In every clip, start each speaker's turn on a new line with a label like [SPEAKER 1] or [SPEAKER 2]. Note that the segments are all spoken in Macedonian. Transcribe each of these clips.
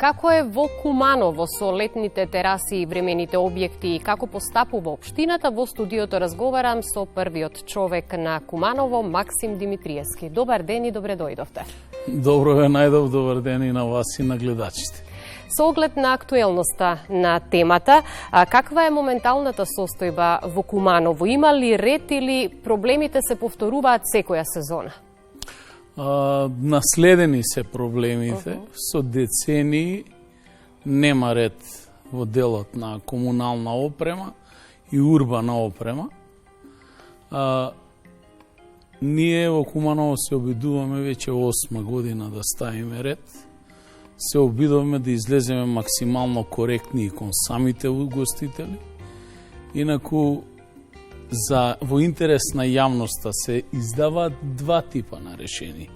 [SPEAKER 1] Како е во Куманово со летните тераси и времените објекти и како постапува општината, во студиото разговарам со првиот човек на Куманово, Максим Димитриевски. Добар ден и добре дојдовте.
[SPEAKER 2] Добро ве најдов, добар ден и на вас и на гледачите.
[SPEAKER 1] Со оглед на актуелноста на темата, каква е моменталната состојба во Куманово? Има ли ред или проблемите се повторуваат секоја сезона?
[SPEAKER 2] Наследени се проблемите, со децении нема ред во делот на комунална опрема и урбана опрема. Ние во Куманово се обидуваме веќе 8 година да ставиме ред. Се обидуваме да излеземе максимално коректни и кон самите угостители. Инаку, во интерес на јавноста се издаваат два типа на решение.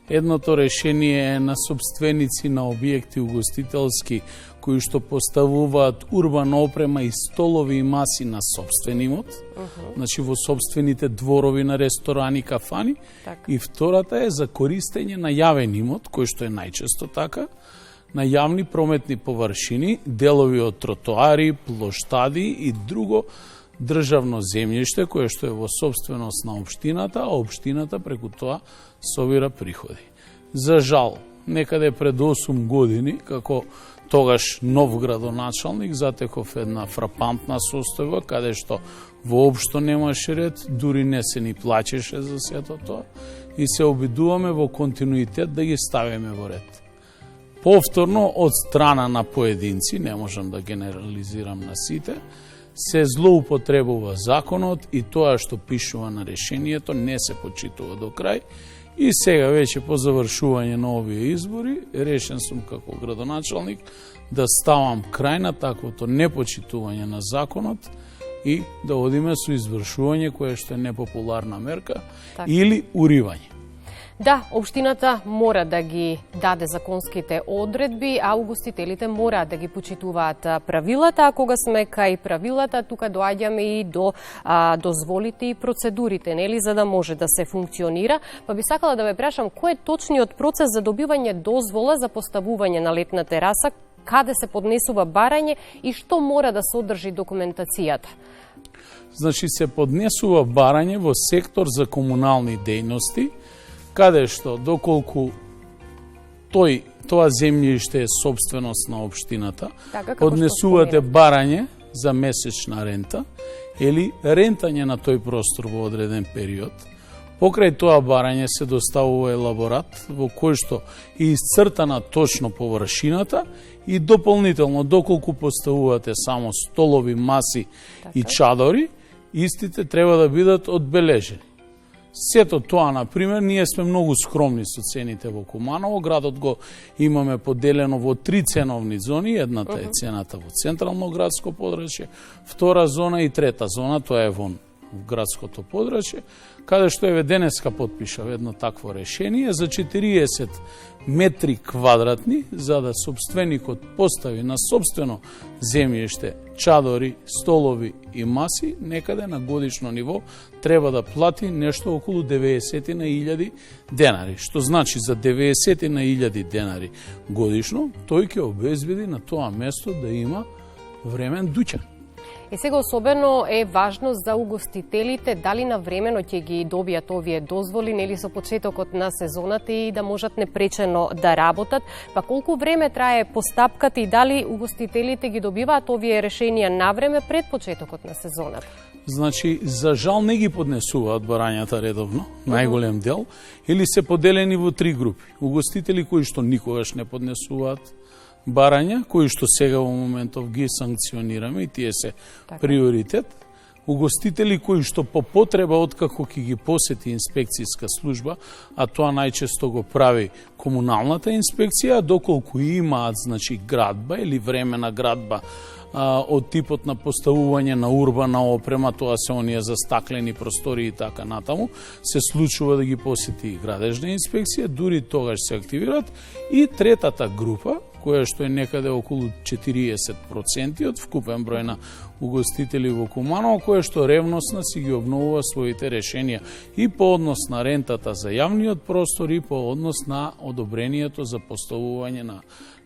[SPEAKER 2] Едното решение е на собственици на објекти угостителски кои што поставуваат урбана опрема и столови и маси на собствен имот, значи во собствените дворови на ресторани, кафани. И втората е за користење на јавен имот, кој што е најчесто така, на јавни прометни површини, делови од тротоари, плоштади и друго државно земјиште кое што е во собственост на општината, а општината преку тоа собира приходи. За жал, некаде пред 8 години, како тогаш нов градоначалник, затеков една фрапантна состојба, каде што воопшто немаше ред, дури не се ни плачеше за сето тоа, и се обидуваме во континуитет да ги ставиме во ред. Повторно, од страна на поединци, не можам да генерализирам на сите, се злоупотребува законот и тоа што пишува на решението не се почитува до крај. И сега веќе по завршување на овие избори, решен сум како градоначалник да ставам крај на таквото непочитување на законот и да одиме со извршување кое што е непопуларна мерка или уривање.
[SPEAKER 1] Да, општината мора да ги даде законските одредби, а угостителите мора да ги почитуваат правилата, а кога сме кај правилата, тука доаѓаме и до дозволите и процедурите, нели, за да може да се функционира. Па би сакала да ве прашам, кој е точниот процес за добивање дозвола за поставување на летна тераса, каде се поднесува барање и што мора да содржи документацијата?
[SPEAKER 2] Значи, се поднесува барање во сектор за комунални дејности, каде што, доколку тоа земјиште е собственост на општината, поднесувате барање за месечна рента или рентање на тој простор во одреден период. Покрај тоа барање се доставува елаборат во кој што е исцртана точно површината и дополнително, доколку поставувате само столови, маси и чадори, истите треба да бидат одбележени. Сето тоа, например, ние сме многу скромни со цените во Куманово. Градот го имаме поделено во 3 ценовни зони. Едната е цената во централно градско подрачје, втора зона и трета зона, тоа е во градското подрачје, каде што еве денеска потпишав едно такво решение за 40 метри квадратни, за да собственикот постави на собствено земјиште чадори, столови и маси, некаде на годишно ниво треба да плати нешто околу 90.000 денари. Што значи за 90.000 денари годишно, тој ќе обезбеди на тоа место да има времен дуќан.
[SPEAKER 1] И сега особено е важно за угостителите дали на времено ќе ги добијат овие дозволи, нели со почетокот на сезоната и да можат непречено да работат. Па колку време трае постапката и дали угостителите ги добиваат овие решенија на време пред почетокот на сезоната?
[SPEAKER 2] Значи, за жал не ги поднесуваат барањата редовно, најголем дел, или се поделени во 3 групи. Угостители кои што никогаш не поднесуваат барања, кои што сега во моментов ги санкционираме и тие се приоритет. Угостители кои што по потреба, откако ќе ги посети инспекцијска служба, а тоа најчесто го прави комуналната инспекција, доколку имаат, значи, градба или времена градба од типот на поставување на урбана опрема, тоа се оние за стаклени простори и така натаму, се случува да ги посети и градежна инспекција, дури тогаш се активираат. И третата група, која што е некаде околу 40% од вкупен број на угостители во Куманово, која што ревносно си ги обновува своите решенија и по однос на рентата за јавниот простор и по однос на одобрението за поставување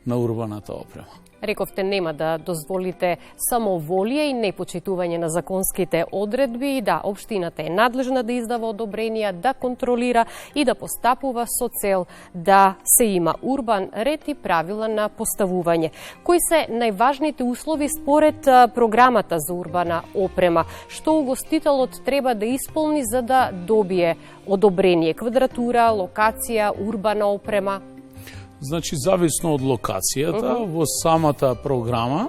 [SPEAKER 2] на урбаната опрема.
[SPEAKER 1] Рековте нема да дозволите самоволие и непочитување на законските одредби и да општината е надлежна да издава одобренија, да контролира и да постапува со цел да се има урбан ред и правила на поставување. Кои се најважните услови според програмата за урбана опрема? Што угостителот треба да исполни за да добие одобрение? Квадратура, локација, урбана опрема?
[SPEAKER 2] Значи, зависно од локацијата, во самата програма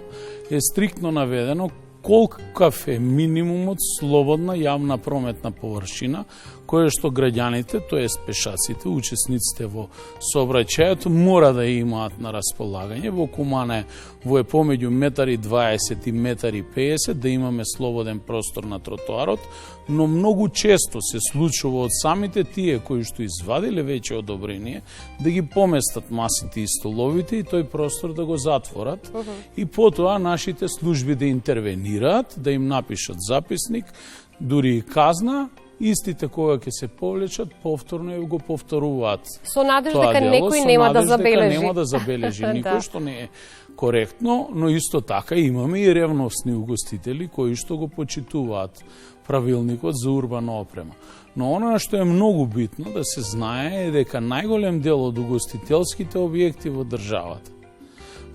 [SPEAKER 2] е стриктно наведено колкав е минимумот слободна јавна прометна површина која што граѓаните, тоест пешаците, учесниците во сообраќајот мора да имаат на располагање. Во Кумане во е помеѓу 1,20 и 1,50 да имаме слободен простор на тротоарот, но многу често се случува од самите тие кои што извадиле веќе одобрение да ги поместат масите и столовите и тој простор да го затворат и потоа нашите служби да интервенираат, да им напишат записник, дури и казна, истите кога ќе се повлечат, повторно го повторуваат.
[SPEAKER 1] Со надежда дека некој нема да забележи.
[SPEAKER 2] Нема да забележи никој, што не е коректно, но исто така имаме и ревностни угостители кои што го почитуваат правилникот за урбана опрема. Но она што е многу битно да се знае е дека најголем дел од угостителските објекти во државата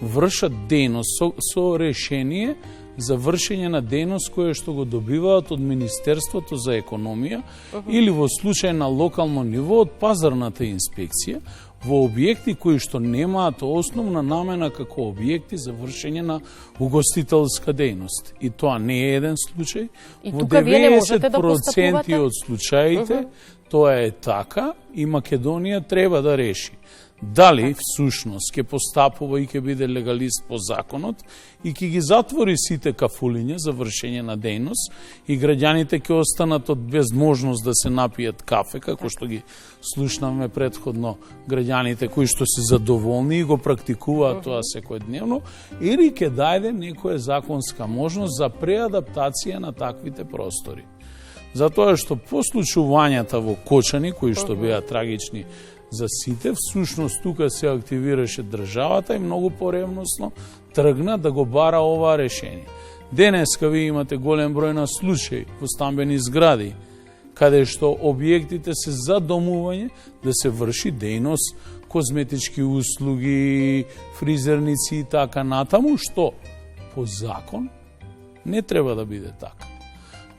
[SPEAKER 2] вршат дејност со решение за вршење на дејност која што го добиваат од Министерството за економија или во случај на локално ниво од пазарната инспекција во објекти кои што немаат основна намена како објекти за вршење на угостителска дејност. И тоа не е еден случај.
[SPEAKER 1] И
[SPEAKER 2] во
[SPEAKER 1] тука вие не можете да
[SPEAKER 2] 90% од случаите тоа е така и Македонија треба да реши дали всушност ќе постапува и ќе биде легалист по законот и ќе ги затвори сите кафулиња за вршење на дејност и граѓаните ќе останат од безможност да се напијат кафе, како што ги слушнавме предходно граѓаните кои што се задоволни и го практикуваат тоа секојдневно, или ќе дајде некоја законска можност за преадаптација на таквите простори. Затоа што по случувањата во Кочани, кои што беа трагични за сите, всушност тука се активираше државата и многу поревносно тргна да го бара ова решение. Денеска ви имате голем број на случаи во стамбени згради, каде што објектите се за домување да се врши дејност, козметички услуги, фризерници и така натаму, што по закон не треба да биде така.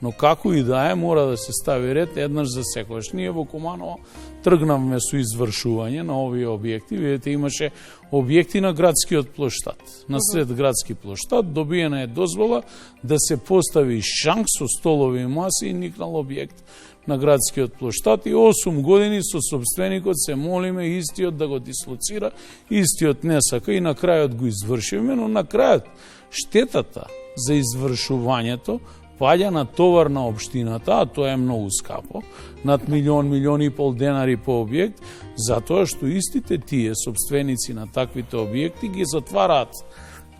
[SPEAKER 2] Но како и да е, мора да се стави ред еднаш за секојаш. Ние во Куманово тргнавме со извршување на овие објекти. Видите, имаше објекти на градскиот плоштад. На сред градски плоштад добиена е дозвола да се постави шанк со столови и маси и никнал објект на градскиот плоштад и 8 години со собственикот се молиме истиот да го дислоцира, истиот не сака и на крајот го извршиме, но на крајот штетата за извршувањето паѓа на товар на општината, а тоа е многу скапо, над 1,5 денари по објект, затоа што истите тие собственици на таквите објекти ги затвараат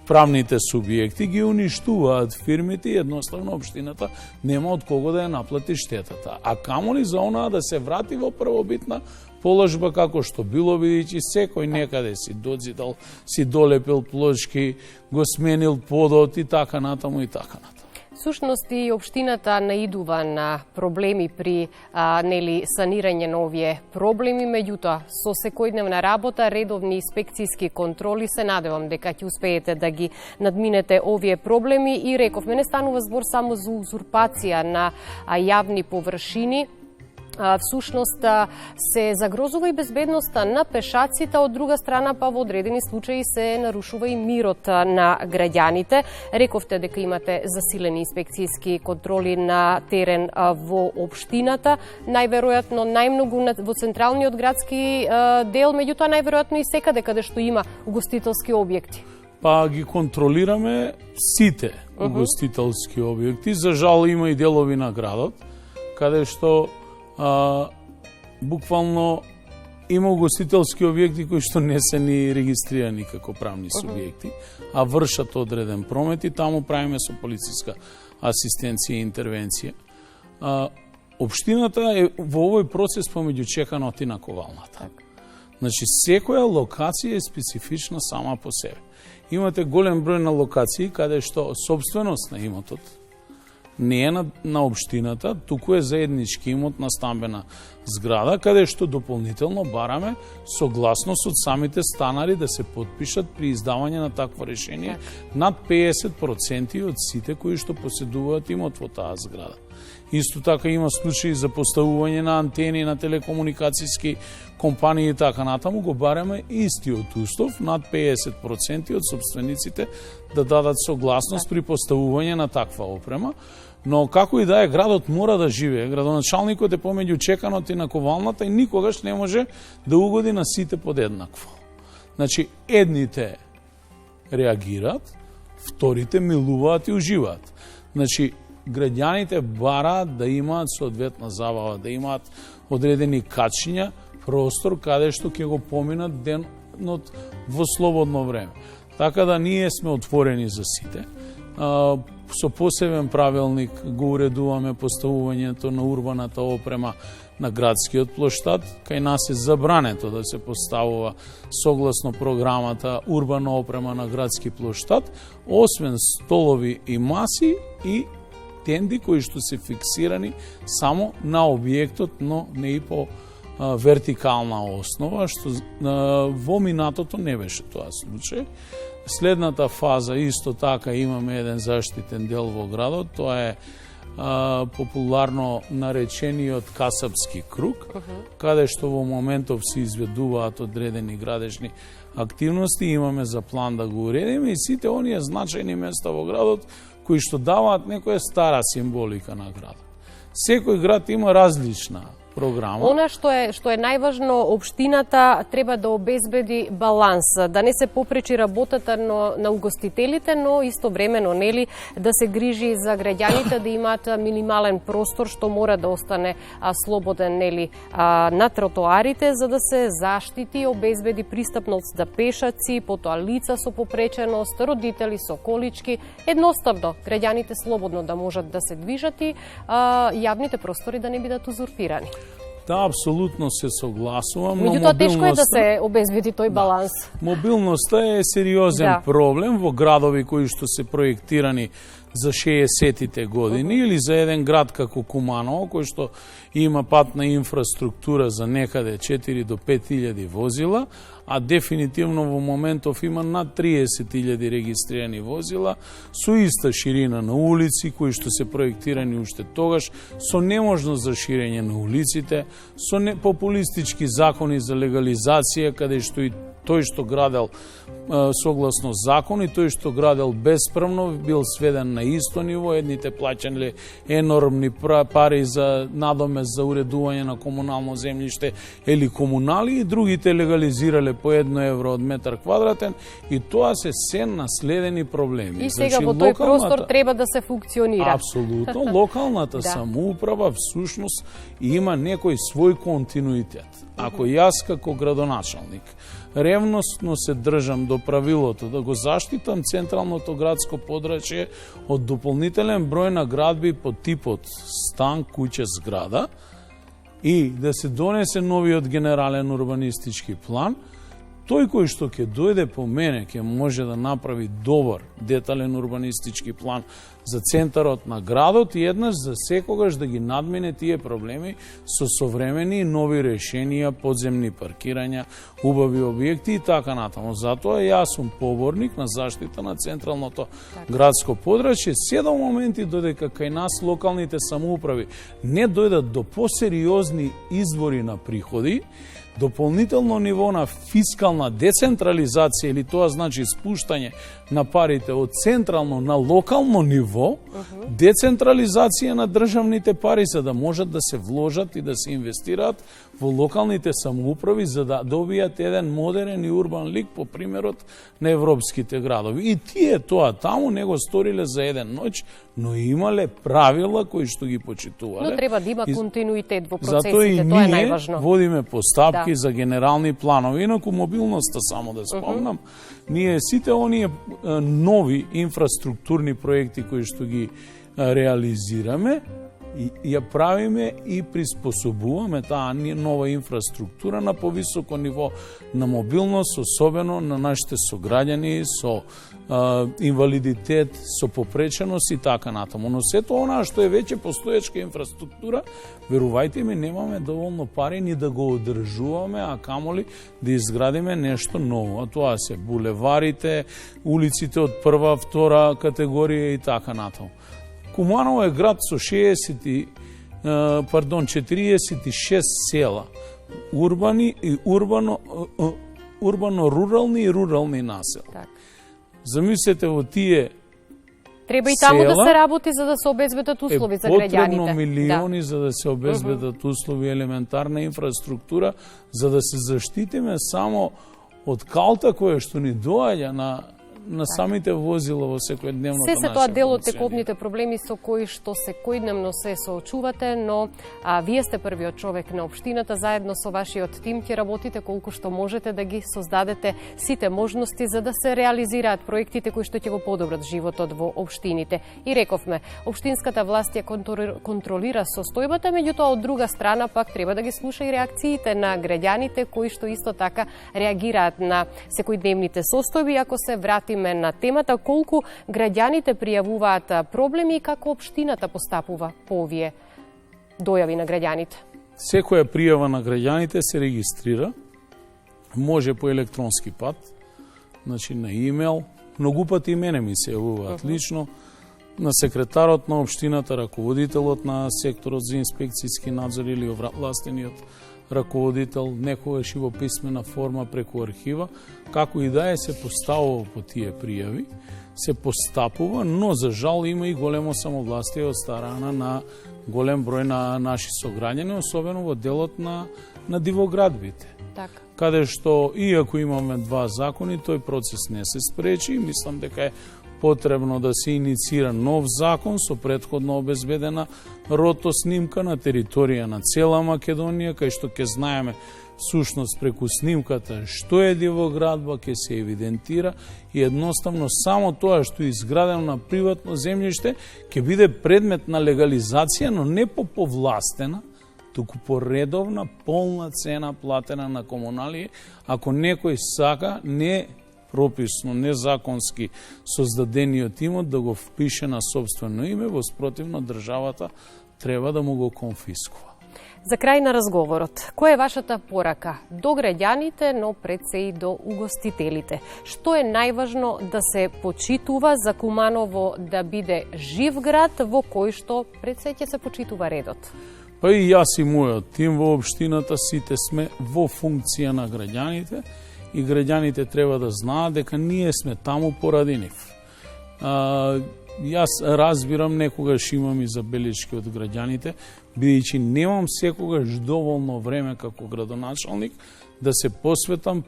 [SPEAKER 2] правните субјекти, ги уништуваат фирмите и едноставно општината нема од кого да ја наплати штетата. А камоли за онаа да се врати во првобитна положба како што било, бидејќи секој некаде си дозидал, си долепил плочки, го сменил подот и така натаму и така натаму.
[SPEAKER 1] Сушност и општината наидува на проблеми при санирање на овие проблеми, меѓутоа со секојдневна работа, редовни инспекцијски контроли се надевам дека ќе успеете да ги надминете овие проблеми и рековме не станува збор само за узурпација на јавни површини. Всушност се загрозува и безбедноста на пешаците, од друга страна па во одредени случаи се нарушува и мирот на граѓаните. Рековте дека имате засилени инспекцијски контроли на терен во општината, најверојатно најмногу во централниот градски дел, меѓутоа најверојатно и секаде каде што има угостителски објекти.
[SPEAKER 2] Па ги контролираме сите угостителски објекти. За жал има и делови на градот каде што буквално има угостителски објекти кои што не се ни регистрирани како правни субјекти, а вршат одреден промет и таму правиме со полициска асистенција и интервенција. Општината е во овој процес помеѓу чеканото и наковалната. Значи, секоја локација е специфична сама по себе. Имате голем број на локации каде што собственост на имотот не е на општината, туку е заеднички имот на стамбена зграда, каде што дополнително бараме согласност од самите станари да се потпишат при издавање на такво решение над 50% од сите кои што поседуваат имот во таа зграда. Исто така има случаи за поставување на антени на телекомуникацијски компании и така натаму, го бараме истиот услов над 50% од собствениците да дадат согласност при поставување на таква опрема. Но како и да е, градот мора да живее. Градоначалникот е помеѓу чеканот и наковалната и никогаш не може да угоди на сите подеднакво. Значи, едните реагираат, вторите милуваат и уживаат. Значи, граѓаните бараат да имаат соодветна забава, да имаат одредени качиња, простор каде што ќе го поминат денот во слободно време. Така да ние сме отворени за сите. Со посебен правилник го уредуваме поставувањето на урбаната опрема на градскиот плоштад. Кај нас е забрането да се поставува согласно програмата урбана опрема на градски плоштад, освен столови и маси и тенди кои што се фиксирани само на објектот, но не и по вертикална основа, што во минатото не беше тоа случај. Следната фаза, исто така, имаме еден заштитен дел во градот, тоа е популарно наречениот Касапски круг, каде што во моментов се изведуваат одредени градежни активности, имаме за план да го уредиме и сите оние значајни места во градот кои што даваат некоја стара символика на градот. Секој град има различна програма.
[SPEAKER 1] Она што е најважно, општината треба да обезбеди баланс, да не се попречи работата на угостителите, но истовремено нели да се грижи за граѓаните да имаат минимален простор што мора да остане слободен нели на тротоарите за да се заштити и обезбеди пристапност за пешаци, потоа лица со попреченост, родители со колички, едноставно граѓаните слободно да можат да се движат и јавните простори да не бидат узурпирани.
[SPEAKER 2] Да, апсолутно се согласувам, но
[SPEAKER 1] меѓутоа тешко е да се обезбеди тој баланс.
[SPEAKER 2] Мобилноста е сериозен проблем во градови кои што се проектирани за 60-тите години или за еден град како Куманово, кој што има патна инфраструктура за некаде 4 до 5.000 возила, а дефинитивно во моментов има над 30.000 регистрирани возила, со иста ширина на улици, кои што се проектирани уште тогаш, со неможност за ширење на улиците, со популистички закони за легализација, каде што и тој што градел согласно закон и тој што градел бесправно бил сведен на исто ниво, едните плаќале енормни пари за надомест за уредување на комунално земјиште или комунали и другите легализирале по 1 евро од метар квадратен и тоа се наследени проблеми.
[SPEAKER 1] И сега во тој простор треба да се функционира.
[SPEAKER 2] Апсолутно, локалната самоуправа всушност има некој свој континуитет. Ако јас како градоначалник ревностно се држам до правилото да го заштитам централното градско подрачје од дополнителен број на градби по типот стан, куќа, зграда и да се донесе новиот генерален урбанистички план, тој кој што ќе дојде по мене ќе може да направи добар детален урбанистички план за центарот на градот и еднаш за секогаш да ги надмине тие проблеми со современи нови решенија, подземни паркирања, убави објекти и така натаму. Затоа јас сум поборник на заштита на централното градско подрачје, се до моменти додека кај нас локалните самоуправи не дојдат до посериозни извори на приходи, дополнително ниво на фискална децентрализација или тоа значи спуштање на парите од централно на локално ниво, децентрализација на државните пари за да можат да се вложат и да се инвестираат во локалните самоуправи за да добијат еден модерен и урбан лик по примерот на европските градови. И тие тоа таму не го сториле за еден ноќ, но имале правила кои што ги почитувале.
[SPEAKER 1] Но треба да има континуитет во процесите,
[SPEAKER 2] тоа е најважно. Затоа и ние водиме постапки за генерални планови. Инаку мобилноста, само да спомнам, ние сите оние нови инфраструктурни проекти кои што ги реализираме, ја правиме и приспособуваме таа нова инфраструктура на повисоко ниво на мобилност, особено на нашите сограѓани со инвалидитет, со попреченост и така натаму. Но сето онаа што е веќе постоечка инфраструктура, верувајте ми, немаме доволно пари ни да го одржуваме, а камоли да изградиме нешто ново. А тоа се булеварите, улиците од прва, втора категорија и така натаму. Куманово е град со 46 села, урбани и урбано-рурални и рурални насела.
[SPEAKER 1] Так.
[SPEAKER 2] Замислете во тие
[SPEAKER 1] треба и таму да се работи за да се обезбедат услови за граѓаните.
[SPEAKER 2] Е потребно милиони за да се обезбедат услови, елементарна инфраструктура, за да се заштитиме само од калта која што ни доаѓа на самите возила во секојдневната наша.
[SPEAKER 1] Се тоа дел од тековните проблеми со кои што секојдневно се соочувате, но вие сте првиот човек на општината, заедно со вашиот тим ќе работите колку што можете да ги создадете сите можности за да се реализираат проектите кои што ќе го подобрат животот во општините. И рековме, општинската власт ја контролира состојбата, меѓутоа од друга страна пак треба да ги слуша и реакциите на граѓаните кои што исто така реагираат на секојдневните состојби. Ако се врати на темата, колку граѓаните пријавуваат проблеми и како општината постапува по овие дојави на граѓаните?
[SPEAKER 2] Секоја пријава на граѓаните се регистрира, може по електронски пат, значи на имейл, многу пати и мене ми се јавуваат лично, на секретарот на општината, раководителот на секторот за инспекцијски надзор или овластениот раководител, некогаш и во писмена форма преку архива, како и да е се поставува по тие пријави, се постапува, но за жал има и големо самовластие од страна на голем број на наши сограѓани, особено во делот на дивоградбите.
[SPEAKER 1] Така.
[SPEAKER 2] Каде што, иако имаме два закони, тој процес не се спречи и мислам дека е потребно да се иницира нов закон со претходно обезбедена ротоснимка на територија на цела Македонија, кај што ќе знаеме всушност преку снимката што е дивоградба, ќе се евидентира и едноставно само тоа што е изградено на приватно земјиште ќе биде предмет на легализација, но не по повластена, туку по редовна полна цена платена на комуналije, ако некој сака не прописно, незаконски создадениот имот да го впише на собствено име, во спротивно државата треба да му го конфискува.
[SPEAKER 1] За крај на разговорот, која е вашата порака до граѓаните, но пред се и до угостителите? Што е најважно да се почитува за Куманово да биде жив град во кој што пред се ќе се почитува редот?
[SPEAKER 2] Па и јас и мојот тим во општината сите сме во функција на граѓаните, и граѓаните треба да знаат дека ние сме таму поради нив. Јас разбирам, некогаш имам и забелешки од граѓаните, бидејќи немам секогаш доволно време како градоначалник да се посветам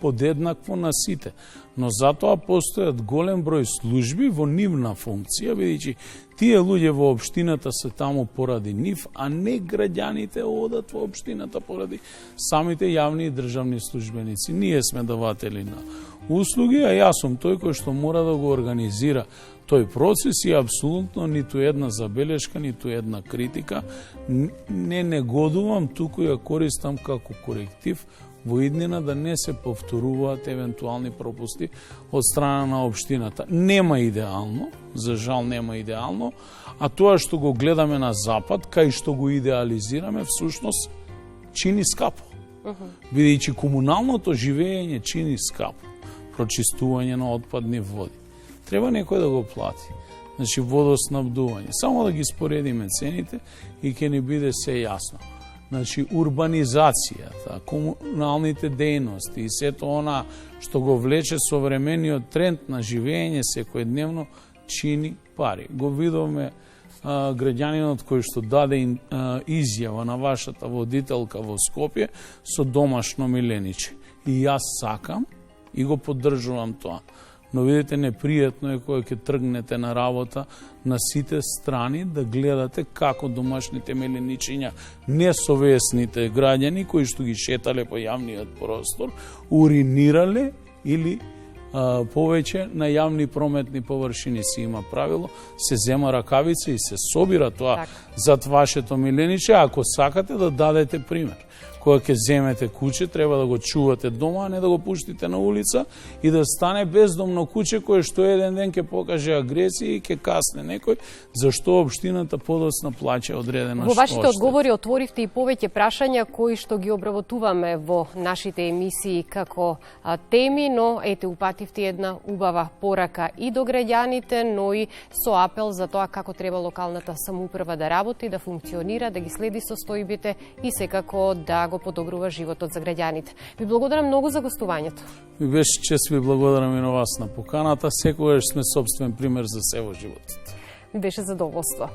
[SPEAKER 2] подеднакво на сите. Но затоа постојат голем број служби во нивна функција, бидејќи тие луѓе во општината се таму поради нив, а не граѓаните одат во општината поради самите јавни и државни службеници. Ние сме даватели на услуги, а јас сум тој кој што мора да го организира тој процес и апсолутно ниту една забелешка, ниту една критика не негодувам, туку ја користам како коректив во иднина да не се повторуваат евентуални пропусти од страна на општината. Нема идеално, за жал нема идеално, а тоа што го гледаме на запад, кај што го идеализираме, всушност чини скапо. Бидејќи комуналното живење чини скапо, прочистување на отпадни води. Треба некој да го плати. Значи водоснабдување. Само да ги споредиме цените и ќе ни биде се јасно. Значи, урбанизацијата, комуналните дејности и сето она што го влече современиот тренд на живење секојдневно чини пари. Го видовме граѓанинот кој што даде изјава на вашата водителка во Скопје со домашно милениче. И јас сакам и го поддржувам тоа. Но видите, непријатно е кога ќе тргнете на работа на сите страни да гледате како домашните меленичиња, несовесните граѓани кои што ги шетале по јавниот простор, уринирале или повеќе на јавни прометни површини си има правило, се зема ракавица и се собира тоа зад вашето милениче, ако сакате да дадете пример. Кога ќе земете куќе, треба да го чувате дома, а не да го пуштите на улица и да стане бездомно куќе кое што еден ден ќе покаже агресија и ќе касне некој, зашто општината подоцна плаќа одредена
[SPEAKER 1] штета. Во вашите одговори отворивте и повеќе прашања кои што ги обработуваме во нашите емисии како теми, но ете упативте една убава порака и до граѓаните, но и со апел за тоа како треба локалната самоуправа да работи, да функционира, да ги следи состојбите и секако да го подобрува животот за граѓаните. Ви благодарам многу за гостувањето.
[SPEAKER 2] Ми беше чест, ви благодарам и на вас на поканата. Секогаш сме собствен пример за се во животот.
[SPEAKER 1] Ми беше задоволство.